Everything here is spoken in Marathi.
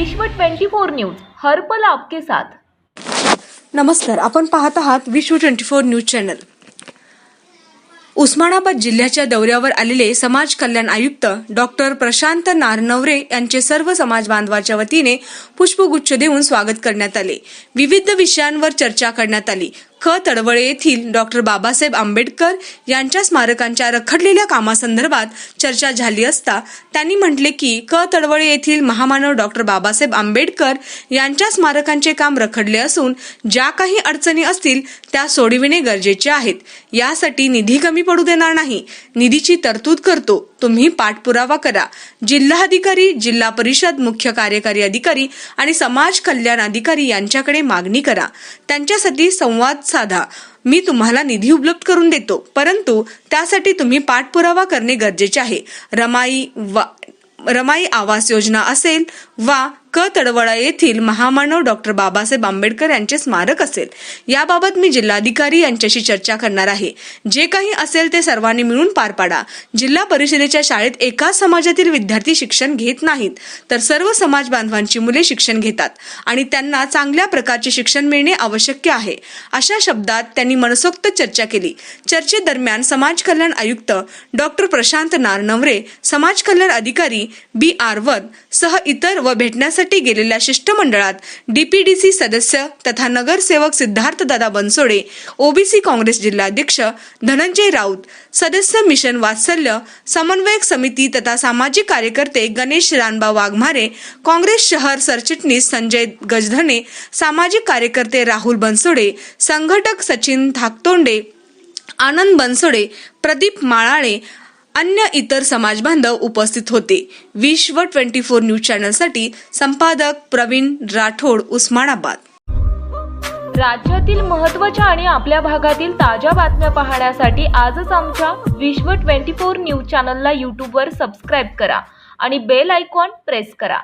विश्व 24 न्यूज हर पल आपके साथ। नमस्कार, आपण पाहत आहात विश्व 24 न्यूज चॅनल। उस्मानाबाद जिल्ह्याच्या दौऱ्यावर आलेले समाज कल्याण आयुक्त डॉक्टर प्रशांत नारनवरे यांचे सर्व समाज बांधवाच्या वतीने पुष्पगुच्छ देऊन स्वागत करण्यात आले। विविध विषयांवर चर्चा करण्यात आली। तडवळे येथील डॉक्टर बाबासाहेब आंबेडकर यांच्या स्मारकांच्या रखडलेल्या कामासंदर्भात चर्चा झाली असता त्यांनी म्हटले की तडवळे येथील महामानव डॉक्टर बाबासाहेब आंबेडकर यांच्या स्मारकांचे काम रखडले असून ज्या काही अडचणी असतील त्या सोडविणे गरजेचे आहेत। यासाठी निधी कमी पडू देणार नाही, निधीची तरतूद करतो, तुम्ही पाठपुरावा करा। जिल्हाधिकारी, जिल्हा परिषद, मुख्य कार्यकारी अधिकारी आणि समाज कल्याण अधिकारी यांच्याकडे मागणी करा, त्यांच्यासाठी संवाद साधा। मी तुम्हाला निधी उपलब्ध करून देतो, परंतु त्यासाठी तुम्ही पाठपुरावा करणे गरजेचे आहे। रमाई आवास योजना असेल वा तडवळा येथील महामानव डॉक्टर बाबासाहेब आंबेडकर यांचे स्मारक असेल, याबाबत मी जिल्हाधिकारी यांच्याशी चर्चा करणार आहे। जे काही असेल ते सर्वांनी मिळून पार पाडा। जिल्हा परिषदेच्या शाळेत एकाच समाजातील विद्यार्थी शिक्षण घेत नाहीत, तर सर्व समाज बांधवांची मुले शिक्षण घेतात आणि त्यांना चांगल्या प्रकारचे शिक्षण मिळणे आवश्यक आहे। अशा शब्दात त्यांनी मनसोक्त चर्चा केली। चर्चेदरम्यान समाज कल्याण आयुक्त डॉक्टर प्रशांत नारनवरे, समाज कल्याण अधिकारी BR वद सह इतर व भेटण्यासाठी गेलेल्या शिष्टमंडळात DPDC सदस्य तथा नगरसेवक सिद्धार्थ दादा बनसोडे, OBC काँग्रेस जिल्हाध्यक्ष धनंजय राऊत, सदस्य मिशन वात्सल्य समन्वयक समिती तथा सामाजिक कार्यकर्ते गणेश रानबा वाघमारे, काँग्रेस शहर सरचिटणीस संजय गजधने, सामाजिक कार्यकर्ते राहुल बनसोडे, संघटक सचिन थाकतोंडे, आनंद बनसोडे, प्रदीप माळाळे, अन्य इतर समाज बांधव उपस्थित होते। विश्व 24 न्यूज चॅनल साठी संपादक प्रवीण राठोड, उस्मानाबाद। राज्यातील महत्त्वाच्या आणि आपल्या भागातील ताज्या बातम्या पाहण्यासाठी आजच आमच्या विश्व 24 न्यूज चॅनलला YouTube वर सबस्क्राइब करा आणि बेल आयकॉन प्रेस करा।